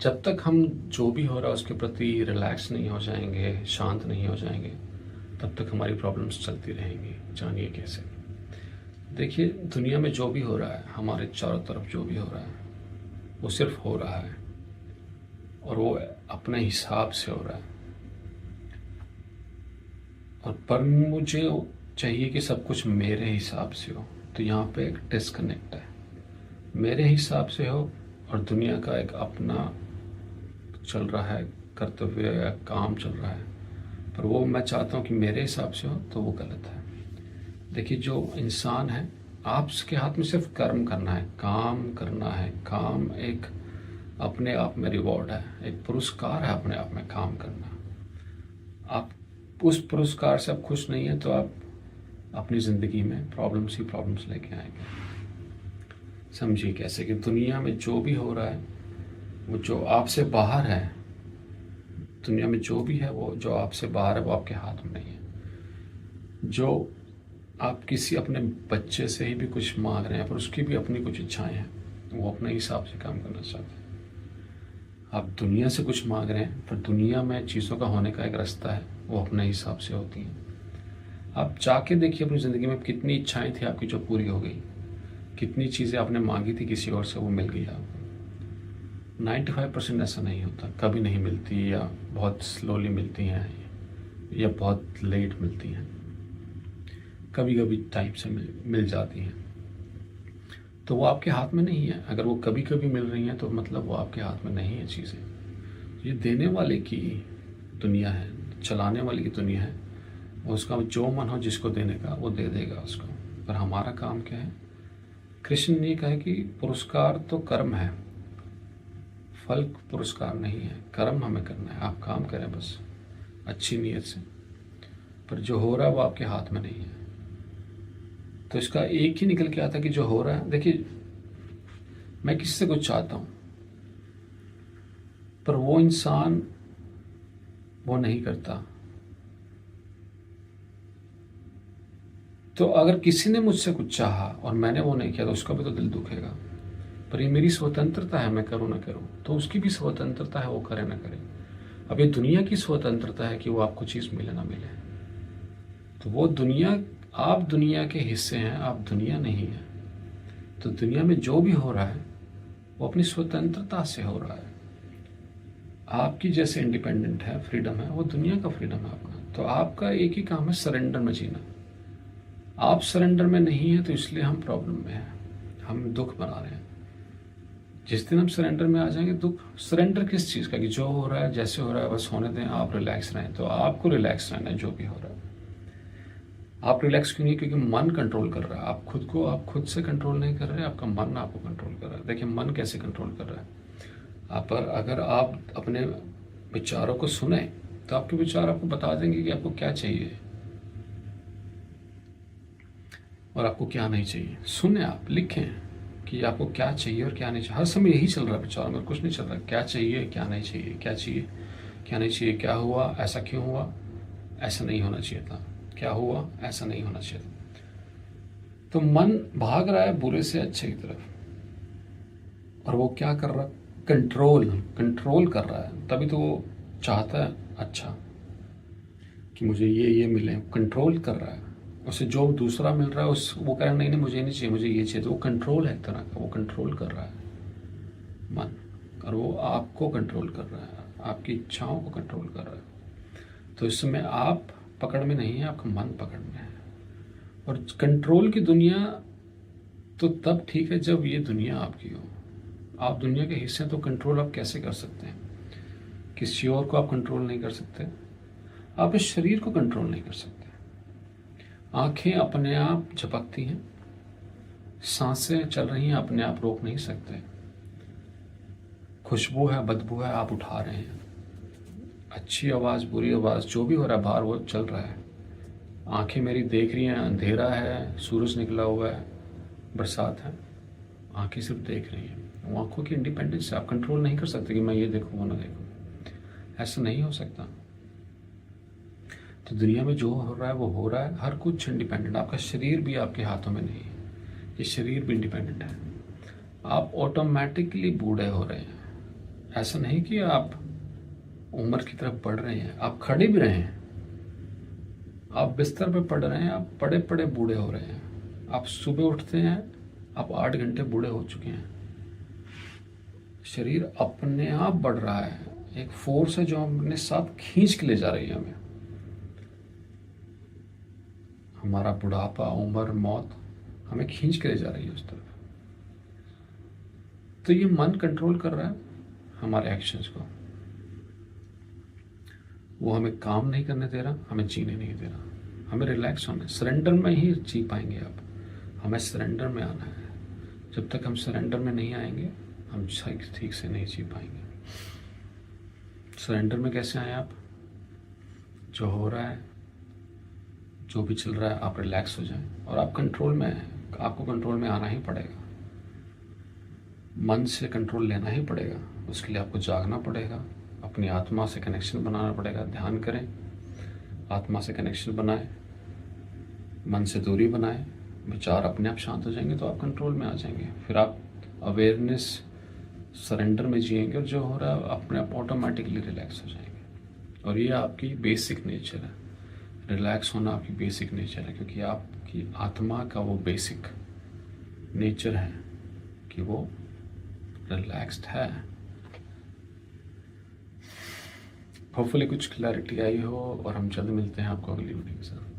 जब तक हम जो भी हो रहा है उसके प्रति रिलैक्स नहीं हो जाएंगे, शांत नहीं हो जाएंगे, तब तक हमारी प्रॉब्लम्स चलती रहेंगी। जानिए कैसे। देखिए, दुनिया में जो भी हो रहा है, हमारे चारों तरफ जो भी हो रहा है, वो सिर्फ हो रहा है और वो अपने हिसाब से हो रहा है। और पर मुझे चाहिए कि सब कुछ मेरे हिसाब से हो, तो यहाँ पे एक डिस्कनेक्ट है। मेरे हिसाब से हो और दुनिया का एक अपना चल रहा है, कर्तव्य या काम चल रहा है, पर वो मैं चाहता हूँ कि मेरे हिसाब से हो, तो वो गलत है। देखिए, जो इंसान है, आपके हाथ में सिर्फ कर्म करना है, काम करना है। काम एक अपने आप में रिवॉर्ड है, एक पुरस्कार है अपने आप में काम करना। आप उस पुरस्कार से आप खुश नहीं है तो आप अपनी ज़िंदगी में प्रॉब्लम्स ही प्रॉब्लम्स लेके आएंगे। समझिए कैसे कि दुनिया में जो भी हो रहा है वो जो आपसे बाहर है, दुनिया में जो भी है वो जो आपसे बाहर है वो आपके हाथ में नहीं है। जो आप किसी अपने बच्चे से ही भी कुछ मांग रहे हैं पर उसकी भी अपनी कुछ इच्छाएं हैं, वो अपने हिसाब से काम करना चाहते हैं। आप दुनिया से कुछ मांग रहे हैं पर दुनिया में चीज़ों का होने का एक रास्ता है, वो अपने हिसाब से होती हैं। आप जाके देखिए अपनी ज़िंदगी में कितनी इच्छाएं थी आपकी जो पूरी हो गई, कितनी चीज़ें आपने मांगी थी किसी और से, वो मिल गई आपको। 95% ऐसा नहीं होता, कभी नहीं मिलती या बहुत स्लोली मिलती हैं या बहुत लेट मिलती हैं, कभी कभी टाइम से मिल जाती हैं। तो वो आपके हाथ में नहीं है। अगर वो कभी कभी मिल रही हैं तो मतलब वो आपके हाथ में नहीं है चीज़ें। ये देने वाले की दुनिया है, चलाने वाले की दुनिया है। उसका जो मन हो जिसको देने का वो दे देगा उसको। पर हमारा काम क्या है? कृष्ण ने कहा कि पुरस्कार तो कर्म है, फल पुरस्कार नहीं है। कर्म हमें करना है, आप काम करें बस अच्छी नीयत से, पर जो हो रहा है वो आपके हाथ में नहीं है। तो इसका एक ही निकल के आता कि जो हो रहा है, देखिए मैं किसी से कुछ चाहता हूं पर वो इंसान वो नहीं करता, तो अगर किसी ने मुझसे कुछ चाहा और मैंने वो नहीं किया तो उसका भी तो दिल दुखेगा। पर ये मेरी स्वतंत्रता है, मैं करूं ना करूं, तो उसकी भी स्वतंत्रता है, वो करे ना करे। अब ये दुनिया की स्वतंत्रता है कि वो आपको चीज़ मिले ना मिले। तो वो दुनिया, आप दुनिया के हिस्से हैं, आप दुनिया नहीं है। तो दुनिया में जो भी हो रहा है वो अपनी स्वतंत्रता से हो रहा है। आपकी जैसे इंडिपेंडेंट है, फ्रीडम है, वो दुनिया का फ्रीडम है अपना। तो आपका एक ही काम है, सरेंडर में जीना। आप सरेंडर में नहीं है तो इसलिए हम प्रॉब्लम में हैं, हम दुख बना रहे हैं। जिस दिन हम सरेंडर में आ जाएंगे, दुख सरेंडर किस चीज़ का कि जो हो रहा है जैसे हो रहा है बस होने दें, आप रिलैक्स रहें। तो आपको रिलैक्स रहना है जो भी हो रहा है। आप रिलैक्स क्यों नहीं? क्योंकि मन कंट्रोल कर रहा है आप खुद को। आप खुद से कंट्रोल नहीं कर रहे, आपका मन आपको कंट्रोल कर रहा है। देखिए मन कैसे कंट्रोल कर रहा है आप पर। अगर आप अपने विचारों को सुने तो आपके विचार आपको बता देंगे कि आपको क्या चाहिए और आपको क्या नहीं चाहिए। सुने, आप लिखें कि आपको क्या चाहिए और क्या नहीं चाहिए। हर समय यही चल रहा है विचारों में, कुछ नहीं चल रहा। क्या चाहिए, क्या नहीं चाहिए, क्या चाहिए, क्या नहीं चाहिए, क्या हुआ, ऐसा क्यों हुआ, ऐसा नहीं होना चाहिए था, क्या हुआ, ऐसा नहीं होना चाहिए था। तो मन भाग रहा है बुरे से अच्छे की तरफ, और वो क्या कर रहा है? कंट्रोल कर रहा है। तभी तो वो चाहता है अच्छा कि मुझे ये मिले, कंट्रोल कर रहा है। उसे जो दूसरा मिल रहा है उस वो कह रहा है नहीं नहीं मुझे नहीं चाहिए, मुझे ये चाहिए। तो वो कंट्रोल है एक तरह का, वो कंट्रोल कर रहा है मन, और वो आपको कंट्रोल कर रहा है, आपकी इच्छाओं को कंट्रोल कर रहा है। तो इस समय आप पकड़ में नहीं है, आपका मन पकड़ में है। और कंट्रोल की दुनिया तो तब ठीक है जब ये दुनिया आपकी हो। आप दुनिया के हिस्से हैं तो कंट्रोल आप कैसे कर सकते हैं? किसी और को आप कंट्रोल नहीं कर सकते, आप इस शरीर को कंट्रोल नहीं कर सकते। आंखें अपने आप झपकती हैं, सांसें चल रही हैं, अपने आप रोक नहीं सकते। खुशबू है, बदबू है, आप उठा रहे हैं। अच्छी आवाज़, बुरी आवाज़, जो भी हो रहा है बाहर वो चल रहा है। आंखें मेरी देख रही हैं, अंधेरा है, सूरज निकला हुआ है, बरसात है, आंखें सिर्फ देख रही हैं। वो आंखों की इंडिपेंडेंस है, आप कंट्रोल नहीं कर सकते कि मैं ये देखूँ वो ना देखूँ, ऐसा नहीं हो सकता। तो दुनिया में जो हो रहा है वो हो रहा है, हर कुछ इंडिपेंडेंट। आपका शरीर भी आपके हाथों में नहीं है, ये शरीर भी इंडिपेंडेंट है। आप ऑटोमेटिकली बूढ़े हो रहे हैं, ऐसा नहीं कि आप उम्र की तरफ बढ़ रहे हैं, आप खड़े भी रहे हैं, आप बिस्तर पे पड़ रहे हैं, आप पड़े पड़े बूढ़े हो रहे हैं। आप सुबह उठते हैं, आप 8 घंटे बूढ़े हो चुके हैं। शरीर अपने आप बढ़ रहा है, एक फोर्स है जो अपने साथ खींच के ले जा रही है हमें। हमारा बुढ़ापा, उम्र, मौत हमें खींच के ले जा रही है उस तरफ। तो ये मन कंट्रोल कर रहा है हमारे एक्शंस को। वो हमें काम नहीं करने दे रहा, हमें जीने नहीं दे रहा। हमें रिलैक्स होना है, सरेंडर में ही जी पाएंगे आप। हमें सरेंडर में आना है। जब तक हम सरेंडर में नहीं आएंगे, हम ठीक से नहीं जी पाएंगे। सरेंडर में कैसे आए आप? जो हो रहा है, जो भी चल रहा है, आप रिलैक्स हो जाएं और आप कंट्रोल में हैं। आपको कंट्रोल में आना ही पड़ेगा, मन से कंट्रोल लेना ही पड़ेगा। उसके लिए आपको जागना पड़ेगा, अपनी आत्मा से कनेक्शन बनाना पड़ेगा। ध्यान करें, आत्मा से कनेक्शन बनाएं, मन से दूरी बनाएं, विचार अपने आप शांत हो जाएंगे तो आप कंट्रोल में आ जाएंगे। फिर आप अवेयरनेस, सरेंडर में जिएंगे और जो हो रहा है अपने आप ऑटोमेटिकली रिलैक्स हो जाएंगे। और ये आपकी बेसिक नेचर है, रिलैक्स होना आपकी बेसिक नेचर है, क्योंकि आपकी आत्मा का वो बेसिक नेचर है कि वो रिलैक्स्ड है। होपफुली कुछ क्लैरिटी आई हो और हम जल्द मिलते हैं आपको अगली वीडियो के साथ।